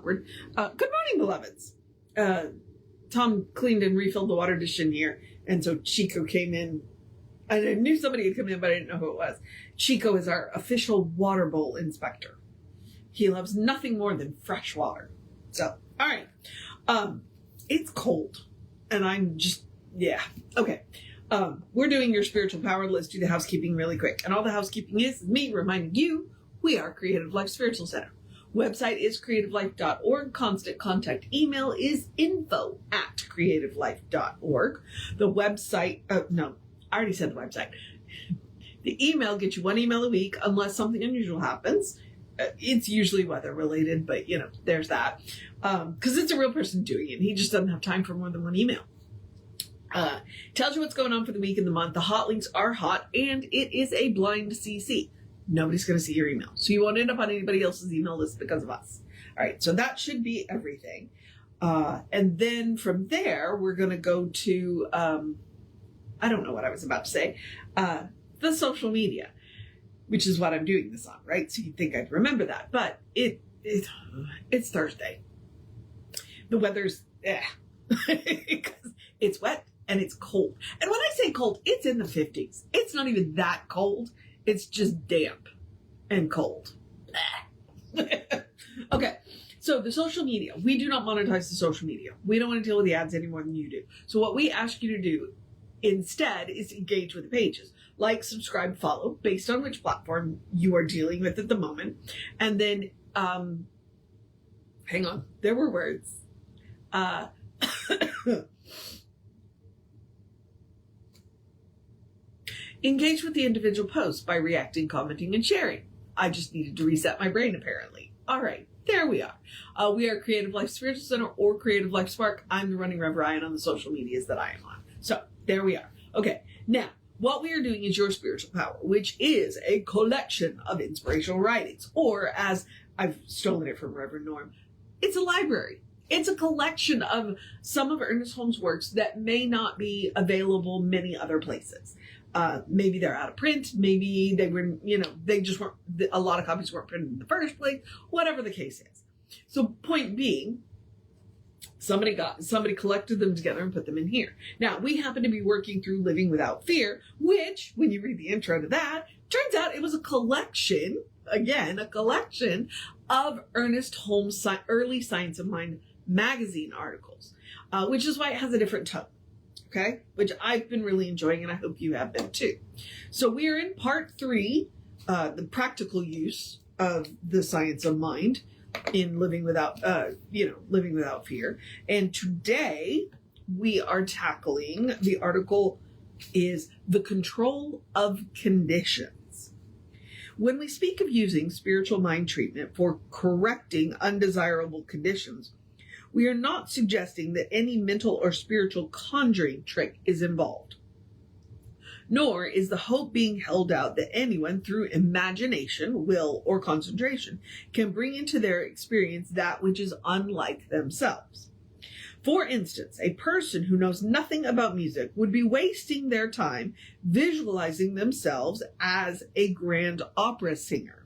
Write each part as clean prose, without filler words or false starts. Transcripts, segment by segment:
awkward. Good morning, beloveds. Tom cleaned and refilled the water dish in here, and so Chico came in. I knew somebody had come in, but I didn't know who it was. Chico is our official water bowl inspector. He loves nothing more than fresh water. So, all right. It's cold, and I'm just, yeah. Okay. We're doing your spiritual power. Let's do the housekeeping really quick. And all the housekeeping is me reminding you we are Creative Life Spiritual Center. Website is creativelife.org. Constant contact email is info@creativelife.org. The website, no, I already said the website. The email gets you one email a week unless something unusual happens. It's usually weather related, but there's that. Because it's a real person doing it. He just doesn't have time for more than one email. Tells you what's going on for the week and the month. The hot links are hot, and it is a blind CC. Nobody's going to see your email. So you won't end up on anybody else's email list because of us. All right. So that should be everything. And then from there, we're going to go to, I don't know what I was about to say, the social media, which is what I'm doing this on, right? So you'd think I'd remember that, but it's Thursday. The weather's, because it's wet and it's cold. And when I say cold, it's in the 50s. It's not even that cold. It's just damp and cold. Okay. So the social media, we do not monetize the social media. We don't want to deal with the ads any more than you do. So what we ask you to do instead is engage with the pages. Like, subscribe, follow, based on which platform you are dealing with at the moment. And then, hang on, there were words. Engage with the individual posts by reacting, commenting, and sharing. I just needed to reset my brain, apparently. All right, there we are. We are Creative Life Spiritual Center or Creative Life Spark. I'm the running Rev Ryan on the social medias that I am on. So there we are. Okay, now what we are doing is Your Spiritual Power, which is a collection of inspirational writings, or as I've stolen it from Reverend Norm, it's a library. It's a collection of some of Ernest Holmes' works that may not be available many other places. Maybe they're out of print. Maybe they were, they just weren't, a lot of copies weren't printed in the first place, whatever the case is. So point being, somebody collected them together and put them in here. Now, we happen to be working through Living Without Fear, which, when you read the intro to that, turns out it was a collection of Ernest Holmes' early Science of Mind magazine articles, which is why it has a different tone. Okay, which I've been really enjoying, and I hope you have been too. So we are in part 3, the practical use of the science of mind in living without fear. And today we are tackling, the article is The Control of Conditions. When we speak of using spiritual mind treatment for correcting undesirable conditions, we are not suggesting that any mental or spiritual conjuring trick is involved. Nor is the hope being held out that anyone, through imagination, will, or concentration, can bring into their experience that which is unlike themselves. For instance, a person who knows nothing about music would be wasting their time visualizing themselves as a grand opera singer.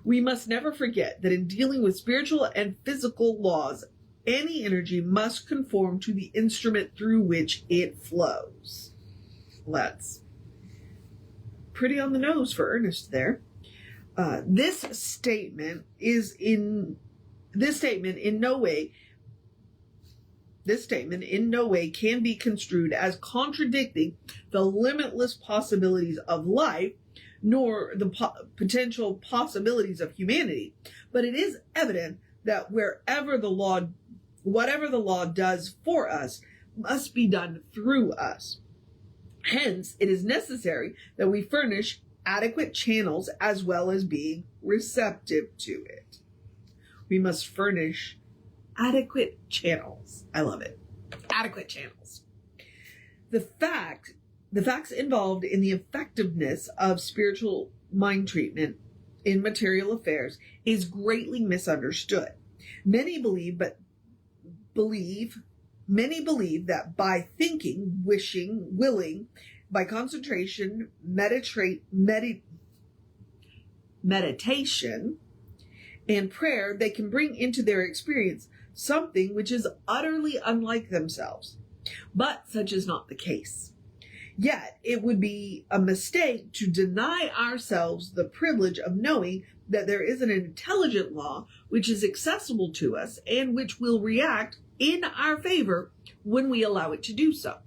We must never forget that in dealing with spiritual and physical laws, any energy must conform to the instrument through which it flows. Let's. Pretty on the nose for Ernest there. This statement in no way can be construed as contradicting the limitless possibilities of life, nor the potential possibilities of humanity. But it is evident that whatever the law does for us must be done through us. Hence, it is necessary that we furnish adequate channels as well as being receptive to it. We must furnish adequate channels. I love it. Adequate channels. The facts involved in the effectiveness of spiritual mind treatment in material affairs is greatly misunderstood. Many believe that by thinking, wishing, willing, by concentration, meditation, and prayer, they can bring into their experience something which is utterly unlike themselves. But such is not the case. Yet it would be a mistake to deny ourselves the privilege of knowing that there is an intelligent law which is accessible to us and which will react in our favor when we allow it to do so.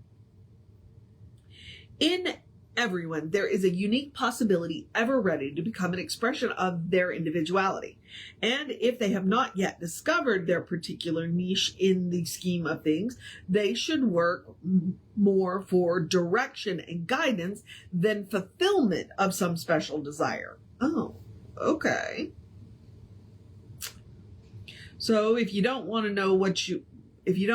In everyone, there is a unique possibility ever ready to become an expression of their individuality. And if they have not yet discovered their particular niche in the scheme of things, they should work more for direction and guidance than fulfillment of some special desire. Oh, okay. So if you don't want to know if you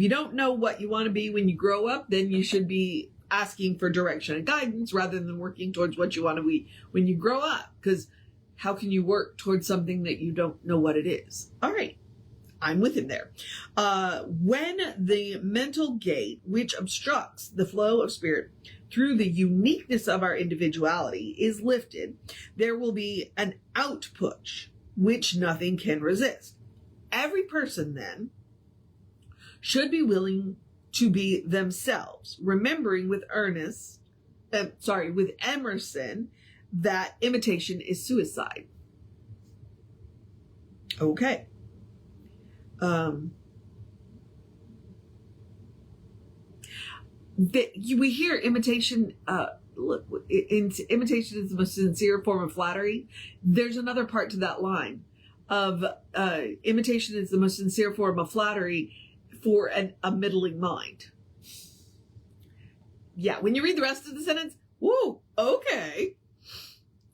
don't know what you want to be when you grow up, then you should be asking for direction and guidance rather than working towards what you want to be when you grow up. Because how can you work towards something that you don't know what it is? All right. I'm with him there. When the mental gate, which obstructs the flow of spirit through the uniqueness of our individuality, is lifted, there will be an outpush which nothing can resist. Every person then should be willing to be themselves, remembering with Emerson that imitation is suicide. Okay. We hear imitation, imitation is the most sincere form of flattery. There's another part to that line of imitation is the most sincere form of flattery for a middling mind. Yeah, when you read the rest of the sentence, woo, okay.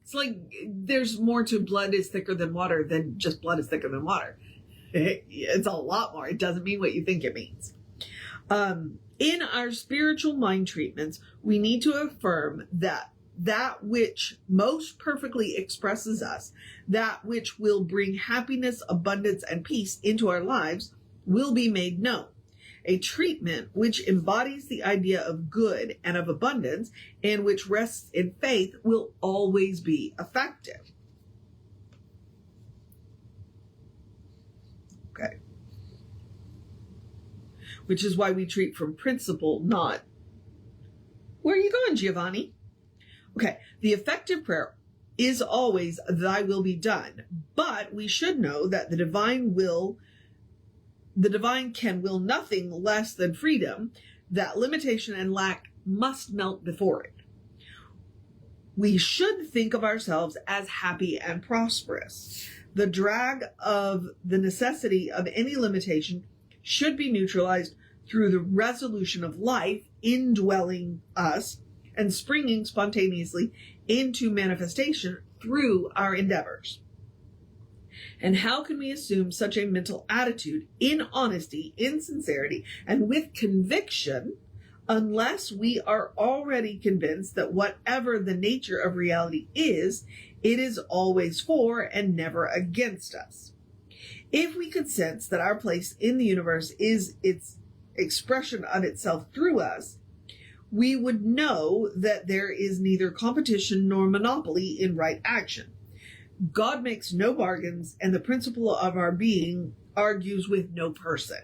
It's like there's more to blood is thicker than water than just blood is thicker than water. It's a lot more. It doesn't mean what you think it means. In our spiritual mind treatments, we need to affirm that which most perfectly expresses us, that which will bring happiness, abundance, and peace into our lives, will be made known. A treatment which embodies the idea of good and of abundance and which rests in faith will always be effective. Okay. Which is why we treat from principle, not, where are you going, Giovanni? Okay. The effective prayer is always, thy will be done. But we should know that the divine can will nothing less than freedom, that limitation and lack must melt before it. We should think of ourselves as happy and prosperous. The drag of the necessity of any limitation should be neutralized through the resolution of life indwelling us and springing spontaneously into manifestation through our endeavors. And how can we assume such a mental attitude in honesty, in sincerity, and with conviction unless we are already convinced that whatever the nature of reality is, it is always for and never against us? If we could sense that our place in the universe is its expression of itself through us, we would know that there is neither competition nor monopoly in right action. God makes no bargains, and the principle of our being argues with no person.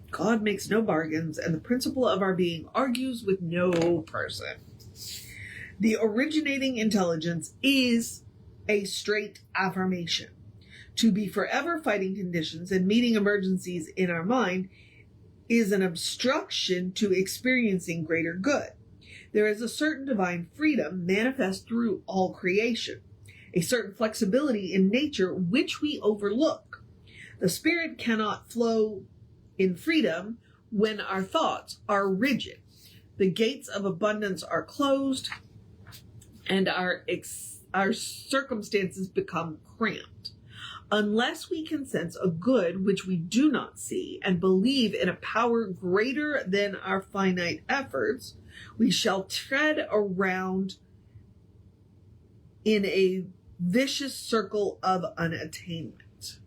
God makes no bargains, and the principle of our being argues with no person. The originating intelligence is a straight affirmation. To be forever fighting conditions and meeting emergencies in our mind is an obstruction to experiencing greater good. There is a certain divine freedom manifest through all creation, a certain flexibility in nature which we overlook. The spirit cannot flow in freedom when our thoughts are rigid. The gates of abundance are closed and our circumstances become cramped. Unless we can sense a good which we do not see and believe in a power greater than our finite efforts, we shall tread around in a vicious circle of unattainment.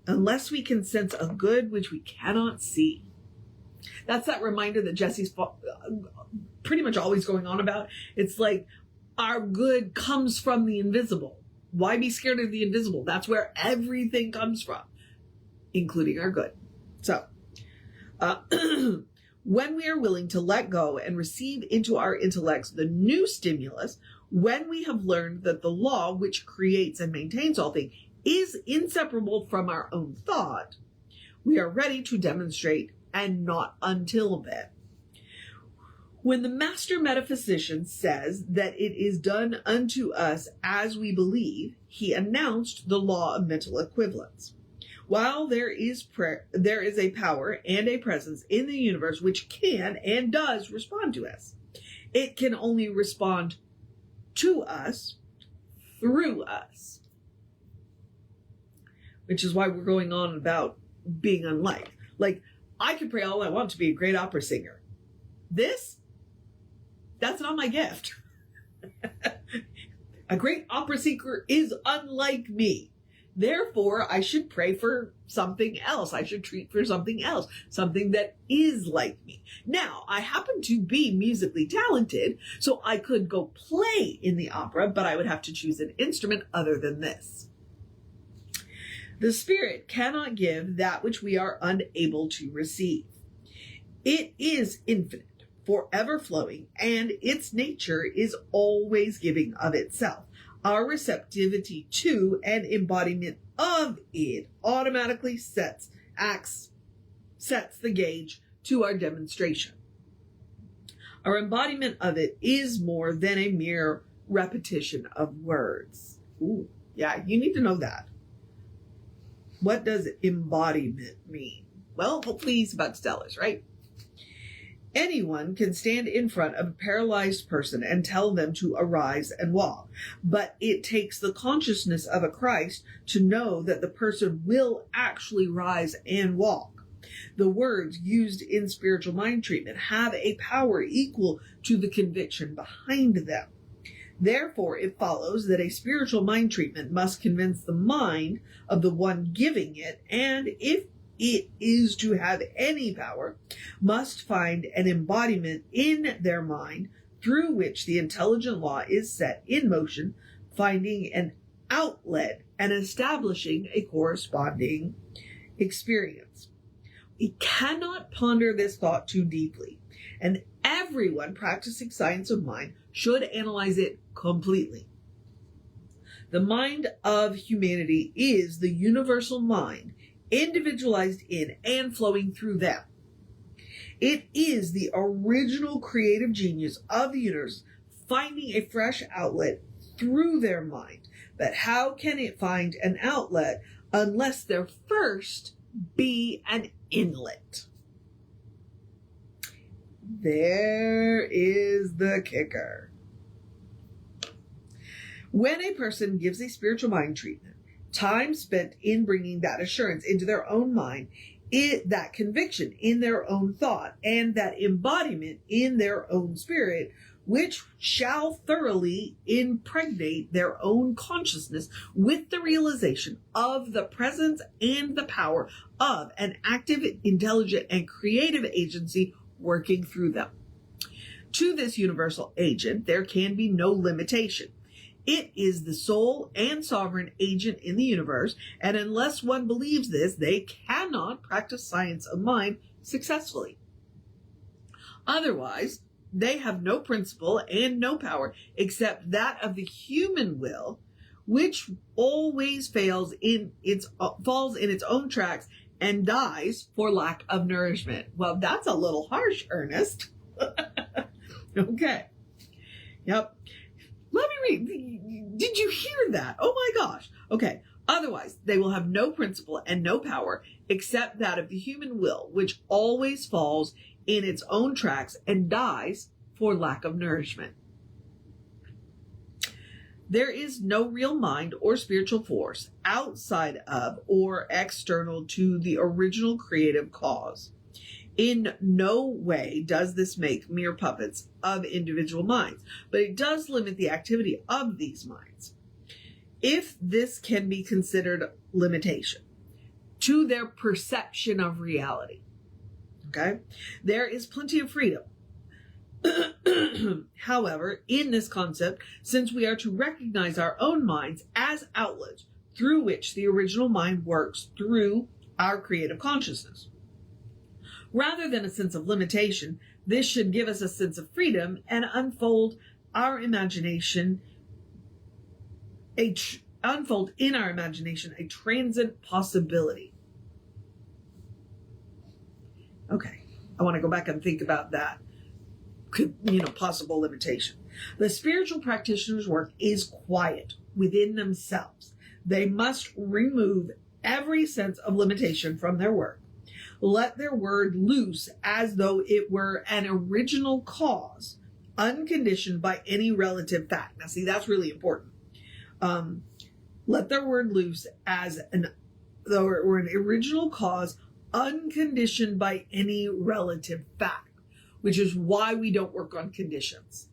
Unless we can sense a good which we cannot see. That's that reminder that Jesse's pretty much always going on about. It's like, our good comes from the invisible. Why be scared of the invisible? That's where everything comes from, including our good. So, when we are willing to let go and receive into our intellects the new stimulus, when we have learned that the law which creates and maintains all things is inseparable from our own thought, we are ready to demonstrate, and not until then. When the master metaphysician says that it is done unto us as we believe, he announced the law of mental equivalence. While there is a power and a presence in the universe which can and does respond to us, it can only respond to us through us. Which is why we're going on about being unlike. Like, I could pray all I want to be a great opera singer. That's not my gift. A great opera singer is unlike me. Therefore, I should pray for something else. I should treat for something else, something that is like me. Now, I happen to be musically talented, so I could go play in the opera, but I would have to choose an instrument other than this. The Spirit cannot give that which we are unable to receive. It is infinite, forever flowing, and its nature is always giving of itself. Our receptivity to and embodiment of it automatically sets the gauge to our demonstration. Our embodiment of it is more than a mere repetition of words. Ooh, yeah, you need to know that. What does embodiment mean? Well, hopefully he's about to tell us, right? Anyone can stand in front of a paralyzed person and tell them to arise and walk, but it takes the consciousness of a Christ to know that the person will actually rise and walk. The words used in spiritual mind treatment have a power equal to the conviction behind them. Therefore, it follows that a spiritual mind treatment must convince the mind of the one giving it, and if it is to have any power, must find an embodiment in their mind through which the intelligent law is set in motion, finding an outlet and establishing a corresponding experience. We cannot ponder this thought too deeply, and everyone practicing science of mind should analyze it completely. The mind of humanity is the universal mind, individualized in and flowing through them. It is the original creative genius of the universe finding a fresh outlet through their mind. But how can it find an outlet unless there first be an inlet? There is the kicker. When a person gives a spiritual mind treatment, time spent in bringing that assurance into their own mind, that conviction in their own thought, and that embodiment in their own spirit, which shall thoroughly impregnate their own consciousness with the realization of the presence and the power of an active, intelligent, and creative agency working through them. To this universal agent, there can be no limitation. It is the sole and sovereign agent in the universe, and unless one believes this, they cannot practice science of mind successfully. Otherwise, they have no principle and no power except that of the human will, which always falls in its own tracks and dies for lack of nourishment. Well, that's a little harsh, Ernest. Okay. Yep. Let me read. Did you hear that? Oh my gosh. Okay. Otherwise, they will have no principle and no power except that of the human will, which always falls in its own tracks and dies for lack of nourishment. There is no real mind or spiritual force outside of or external to the original creative cause. In no way does this make mere puppets of individual minds, but it does limit the activity of these minds, if this can be considered limitation, to their perception of reality. Okay? There is plenty of freedom However, in this concept, since we are to recognize our own minds as outlets through which the original mind works through our creative consciousness, rather than a sense of limitation, this should give us a sense of freedom and unfold our imagination, unfold in our imagination a transient possibility. Okay, I want to go back and think about that, possible limitation. The spiritual practitioner's work is quiet within themselves. They must remove every sense of limitation from their work. Let their word loose as though it were an original cause, unconditioned by any relative fact. Now, see, that's really important. Let their word loose as though it were an original cause, unconditioned by any relative fact, which is why we don't work on conditions.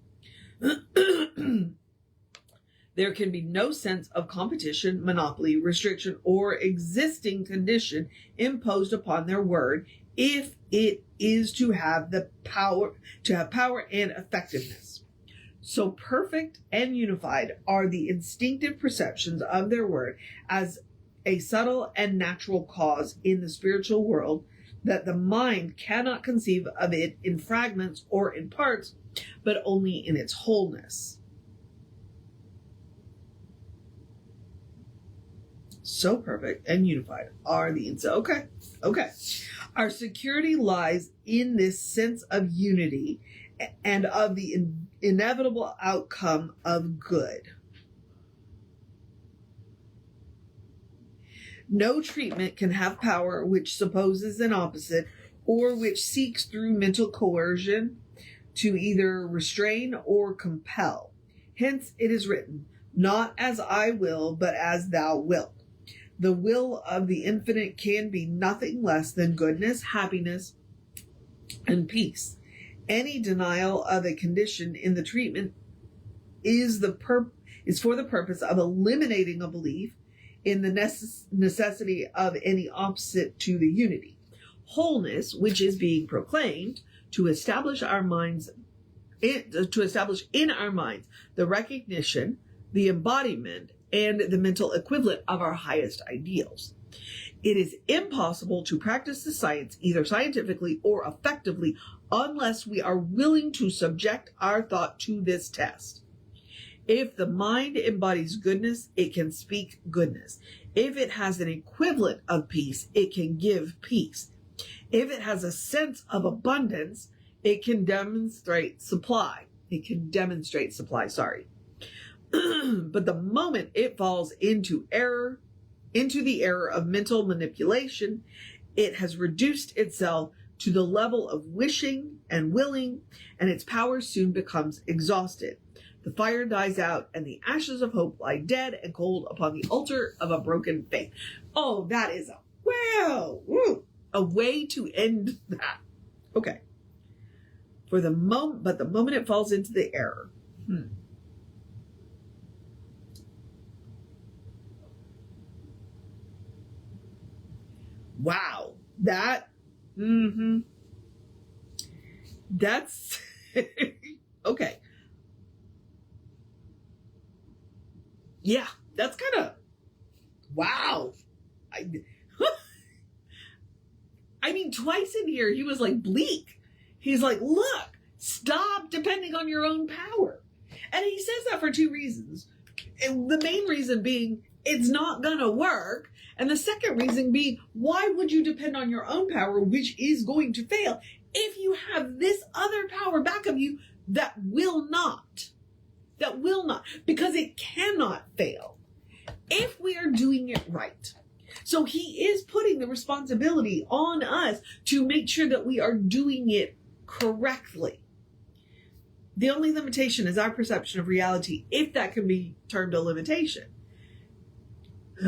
There can be no sense of competition, monopoly, restriction, or existing condition imposed upon their word if it is to have power and effectiveness. So perfect and unified are the instinctive perceptions of their word as a subtle and natural cause in the spiritual world that the mind cannot conceive of it in fragments or in parts, but only in its wholeness. So perfect and unified are the okay. Our security lies in this sense of unity and of the inevitable outcome of good. No treatment can have power which supposes an opposite or which seeks through mental coercion to either restrain or compel. Hence it is written, not as I will, but as thou wilt. The will of the infinite can be nothing less than goodness, happiness, and peace. Any denial of a condition in the treatment is for the purpose of eliminating a belief in the necessity of any opposite to the unity. Wholeness, which is being proclaimed, to establish in our minds the recognition, the embodiment, and the mental equivalent of our highest ideals. It is impossible to practice the science either scientifically or effectively unless we are willing to subject our thought to this test. If the mind embodies goodness, it can speak goodness. If it has an equivalent of peace, it can give peace. If it has a sense of abundance, it can demonstrate supply. But the moment it falls into the error of mental manipulation, it has reduced itself to the level of wishing and willing, and its power soon becomes exhausted. The fire dies out, and the ashes of hope lie dead and cold upon the altar of a broken faith. Oh, that is a way to end that. Okay. But the moment it falls into the error. Wow. That's okay. Yeah, that's kind of wow. I mean, twice in here, he was like bleak. He's like, look, stop depending on your own power. And he says that for two reasons. And the main reason being, it's not going to work. And the second reason being, why would you depend on your own power, which is going to fail, if you have this other power back of you that will not, because it cannot fail if we are doing it right. So he is putting the responsibility on us to make sure that we are doing it correctly. The only limitation is our perception of reality, if that can be termed a limitation.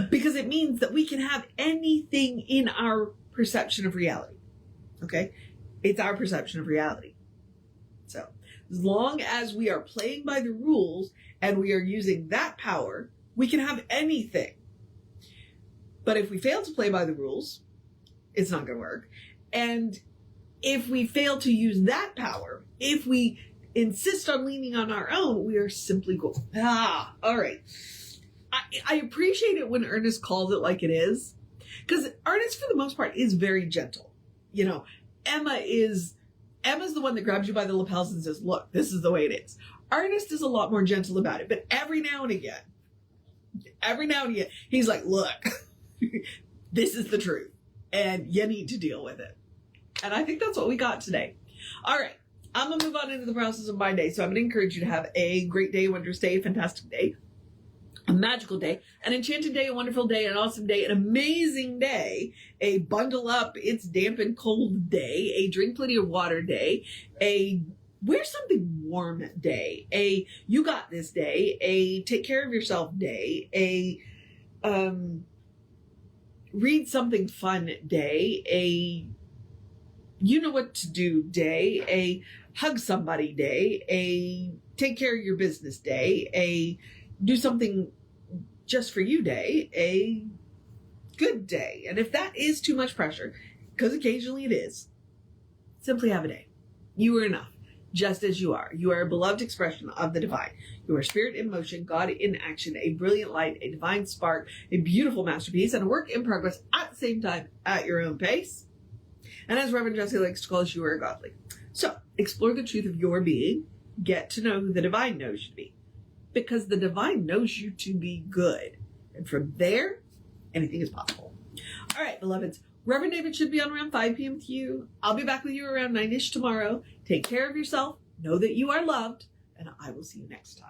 Because it means that we can have anything in our perception of reality. Okay? It's our perception of reality. So, as long as we are playing by the rules and we are using that power, we can have anything. But if we fail to play by the rules, it's not going to work. And if we fail to use that power, if we insist on leaning on our own, we are simply going, all right. I appreciate it when Ernest calls it like it is, because Ernest, for the most part, is very gentle. You know, Emma's the one that grabs you by the lapels and says, look, this is the way it is. Ernest is a lot more gentle about it, but every now and again, he's like, look, this is the truth, and you need to deal with it. And I think that's what we got today. All right, I'm going to move on into the process of my day. So I'm going to encourage you to have a great day, wondrous day, a fantastic day, a magical day, an enchanted day, a wonderful day, an awesome day, an amazing day, a bundle up, it's damp and cold day, a drink plenty of water day, a wear something warm day, a you got this day, a take care of yourself day, a read something fun day, a you know what to do day, a hug somebody day, a take care of your business day, a do something just for you day, a good day. And if that is too much pressure, because occasionally it is, simply have a day. You are enough, just as you are. You are a beloved expression of the divine. You are spirit in motion, God in action, a brilliant light, a divine spark, a beautiful masterpiece, and a work in progress at the same time at your own pace. And as Reverend Jesse likes to call us, you are godly. So explore the truth of your being. Get to know who the divine knows you to be. Because the divine knows you to be good. And from there, anything is possible. All right, beloveds. Reverend David should be on around 5 p.m. with you. I'll be back with you around 9-ish tomorrow. Take care of yourself. Know that you are loved. And I will see you next time.